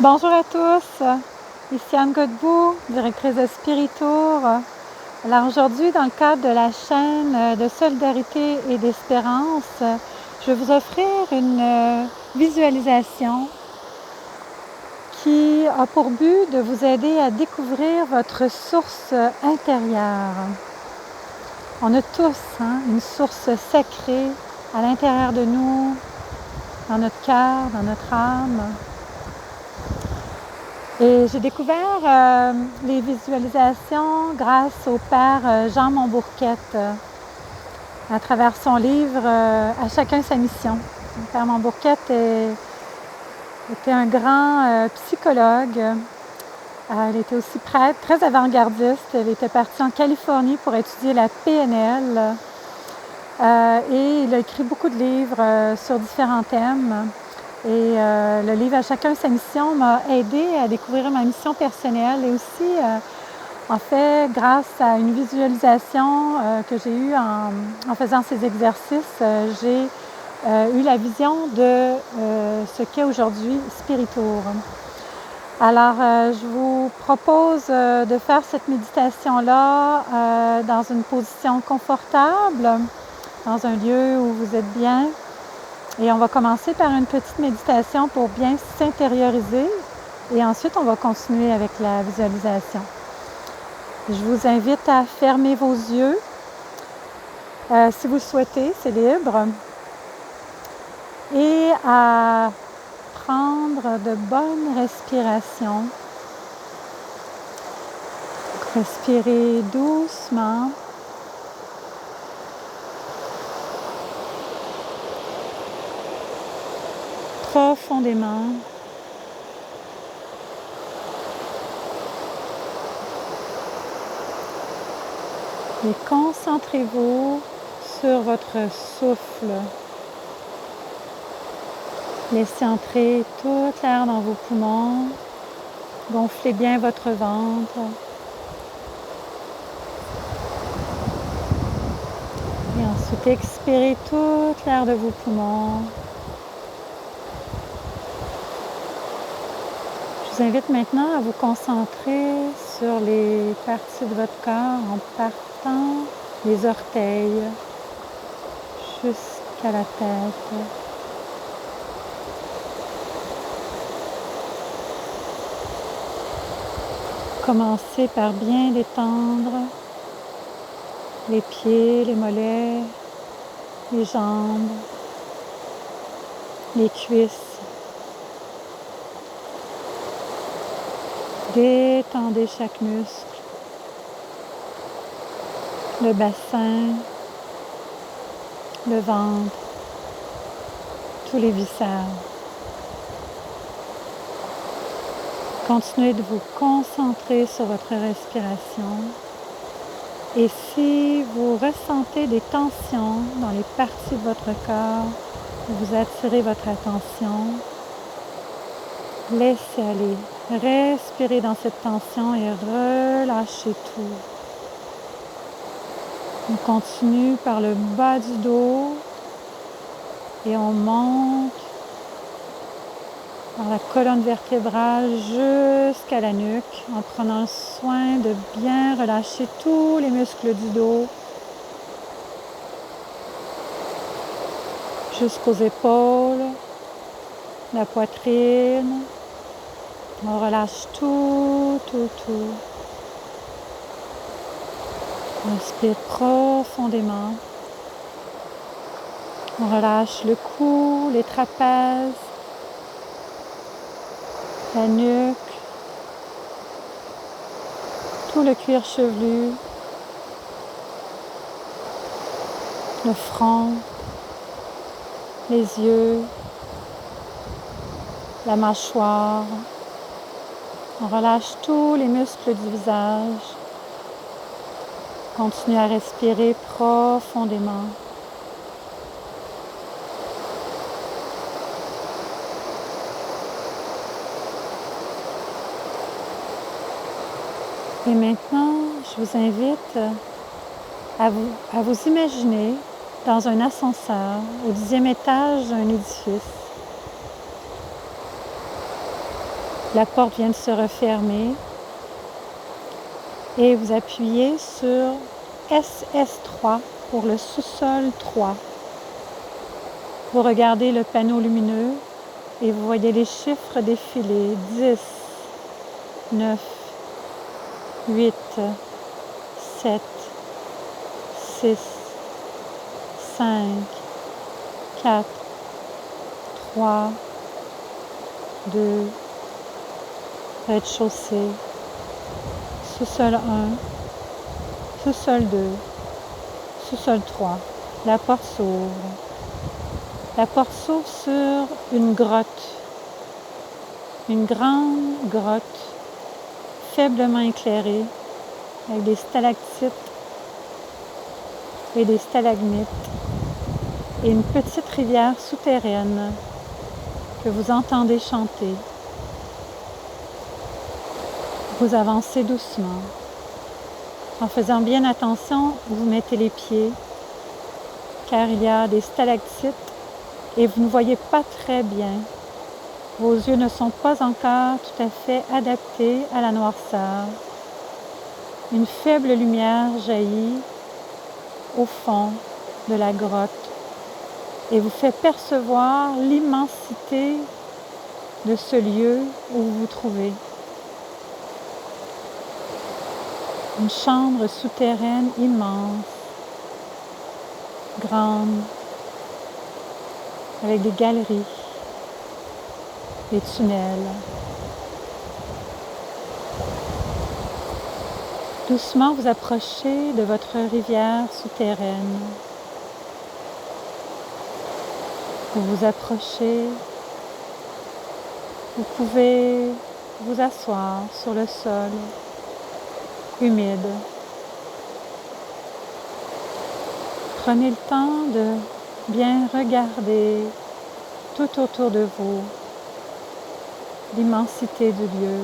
Bonjour à tous, ici Anne Godbout, directrice de Spiritour. Alors aujourd'hui, dans le cadre de la chaîne de solidarité et d'espérance, je vais vous offrir une visualisation qui a pour but de vous aider à découvrir votre source intérieure. On a tous une source sacrée à l'intérieur de nous, dans notre cœur, dans notre âme. Et j'ai découvert les visualisations grâce au père Jean Montbourquette à travers son livre À chacun sa mission. Le père Montbourquette était un grand psychologue. Il était aussi prêtre, très avant-gardiste. Il était parti en Californie pour étudier la PNL. Et il a écrit beaucoup de livres sur différents thèmes. Et le livre « À chacun sa mission » m'a aidé à découvrir ma mission personnelle et aussi, en fait, grâce à une visualisation que j'ai eue en faisant ces exercices, j'ai eu la vision de ce qu'est aujourd'hui Spiritour. Alors, je vous propose de faire cette méditation-là dans une position confortable, dans un lieu où vous êtes bien. Et on va commencer par une petite méditation pour bien s'intérioriser et ensuite on va continuer avec la visualisation. Je vous invite à fermer vos yeux. Si vous le souhaitez, c'est libre. Et à prendre de bonnes respirations. Respirez doucement. Profondément. Et concentrez-vous sur votre souffle. Laissez entrer toute l'air dans vos poumons. Gonflez bien votre ventre. Et ensuite, expirez toute l'air de vos poumons. Je vous invite maintenant à vous concentrer sur les parties de votre corps en partant des orteils jusqu'à la tête. Commencez par bien détendre les pieds, les mollets, les jambes, les cuisses. Détendez chaque muscle, le bassin, le ventre, tous les viscères. Continuez de vous concentrer sur votre respiration. Et si vous ressentez des tensions dans les parties de votre corps, vous attirez votre attention. Laissez aller. Respirez dans cette tension et relâchez tout. On continue par le bas du dos et on monte par la colonne vertébrale jusqu'à la nuque en prenant soin de bien relâcher tous les muscles du dos jusqu'aux épaules, la poitrine. On relâche tout. On respire profondément. On relâche le cou, les trapèzes, la nuque, tout le cuir chevelu, le front, les yeux, la mâchoire. On relâche tous les muscles du visage. Continuez à respirer profondément. Et maintenant, je vous invite à vous imaginer dans un ascenseur au 10e étage d'un édifice. La porte vient de se refermer et vous appuyez sur SS3 pour le sous-sol 3. Vous regardez le panneau lumineux et vous voyez les chiffres défiler. 10, 9, 8, 7, 6, 5, 4, 3, 2, rez-de-chaussée, sous-sol 1, sous-sol 2, sous-sol 3. La porte s'ouvre. La porte s'ouvre sur une grotte, une grande grotte faiblement éclairée avec des stalactites et des stalagmites et une petite rivière souterraine que vous entendez chanter. Vous avancez doucement. En faisant bien attention où vous mettez les pieds, car il y a des stalactites et vous ne voyez pas très bien. Vos yeux ne sont pas encore tout à fait adaptés à la noirceur. Une faible lumière jaillit au fond de la grotte et vous fait percevoir l'immensité de ce lieu où vous vous trouvez. Une chambre souterraine immense, grande, avec des galeries, des tunnels. Doucement, vous approchez de votre rivière souterraine. Vous vous approchez. Vous pouvez vous asseoir sur le sol humide. Prenez le temps de bien regarder tout autour de vous l'immensité du lieu.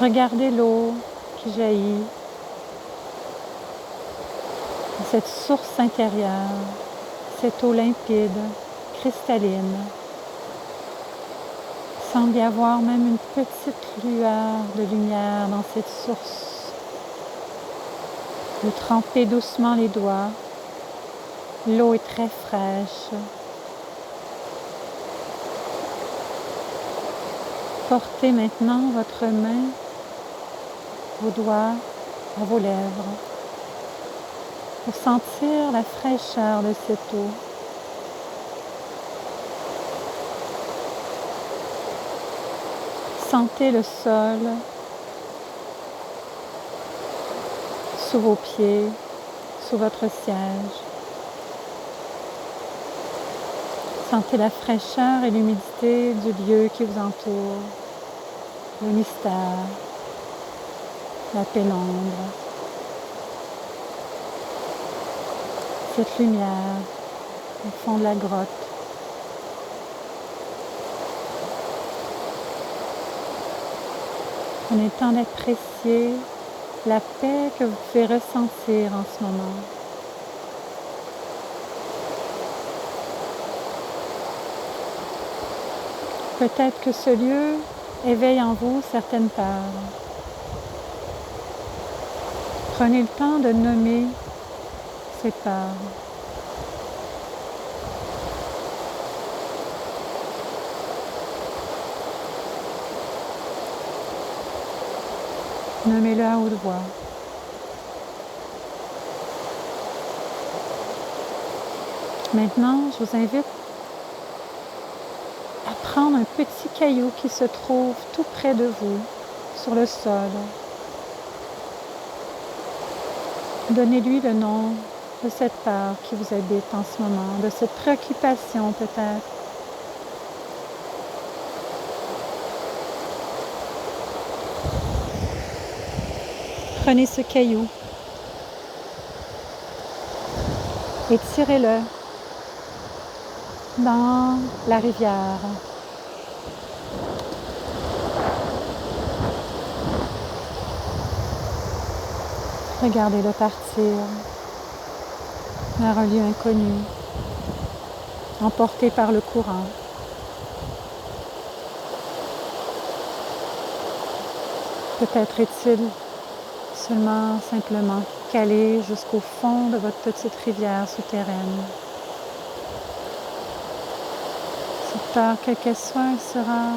Regardez l'eau qui jaillit, cette source intérieure, cette eau limpide, cristalline. Il semble y avoir même une petite lueur de lumière dans cette source. Vous trempez doucement les doigts. L'eau est très fraîche. Portez maintenant votre main, vos doigts à vos lèvres pour sentir la fraîcheur de cette eau. Sentez le sol sous vos pieds, sous votre siège. Sentez la fraîcheur et l'humidité du lieu qui vous entoure, le mystère, la pénombre, cette lumière au fond de la grotte. Prenez le temps d'apprécier la paix que vous pouvez ressentir en ce moment. Peut-être que ce lieu éveille en vous certaines peurs. Prenez le temps de nommer ces peurs. Nommez-le à haute voix. Maintenant, je vous invite à prendre un petit caillou qui se trouve tout près de vous, sur le sol. Donnez-lui le nom de cette peur qui vous habite en ce moment, de cette préoccupation peut-être. Prenez ce caillou et tirez-le dans la rivière. Regardez-le partir vers un lieu inconnu, emporté par le courant. Peut-être est-il seulement simplement calé jusqu'au fond de votre petite rivière souterraine. Cette heure, quelle qu'elle soit, elle sera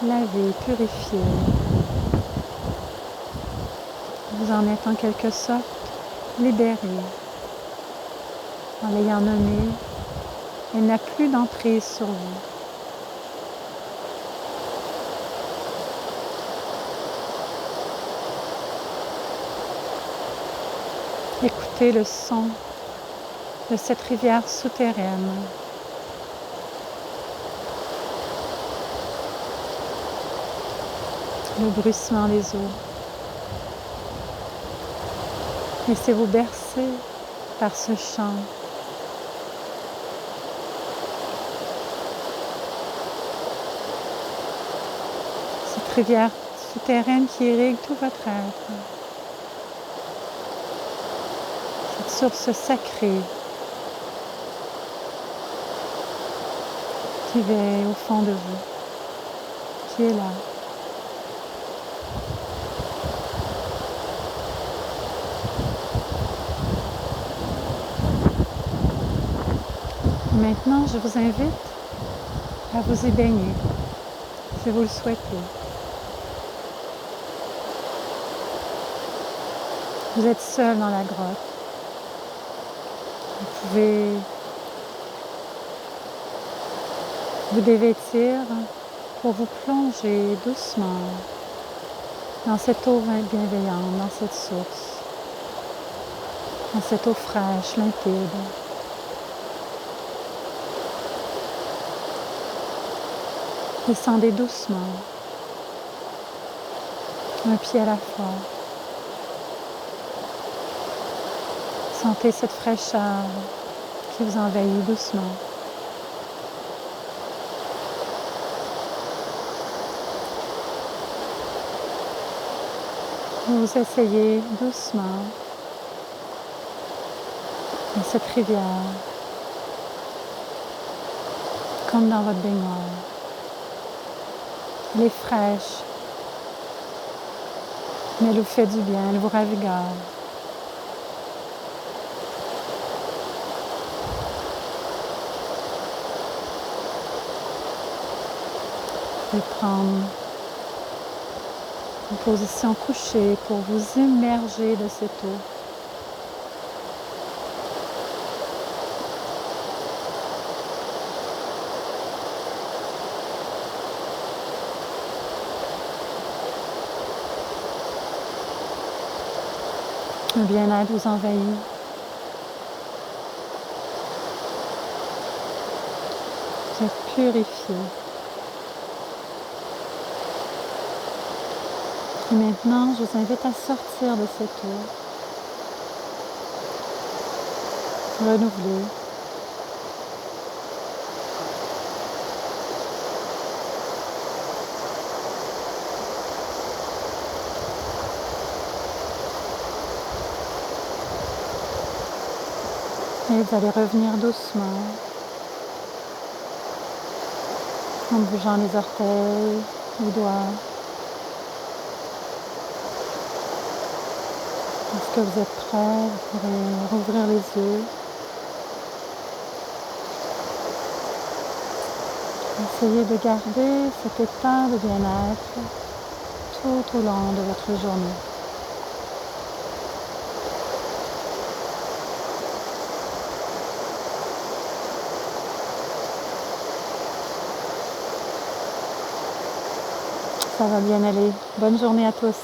lavée, purifiée. Vous en êtes en quelque sorte libéré. En l'ayant nommée, elle n'a plus d'emprise sur vous. Écoutez le son de cette rivière souterraine. Le bruissement des eaux. Laissez-vous bercer par ce chant. Cette rivière souterraine qui irrigue tout votre être. Cette source sacrée qui veille au fond de vous, qui est là. Maintenant, je vous invite à vous y baigner, si vous le souhaitez. Vous êtes seul dans la grotte. Vous pouvez vous dévêtir pour vous plonger doucement dans cette eau bienveillante, dans cette source, dans cette eau fraîche, limpide. Descendez doucement, un pied à la fois. Sentez cette fraîcheur qui vous envahit doucement. Vous essayez doucement dans cette rivière, comme dans votre baignoire. Elle est fraîche, mais elle vous fait du bien, elle vous ravigore. Vous pouvez prendre une position couchée pour vous immerger de cette eau. Le bien-être vous envahit. Vous êtes purifié. Et maintenant, je vous invite à sortir de cette eau. Renouvelée. Et vous allez revenir doucement, en bougeant les orteils, les doigts. Lorsque vous êtes prêt, vous pourrez rouvrir les yeux. Essayez de garder cet état de bien-être tout au long de votre journée. Ça va bien aller. Bonne journée à tous.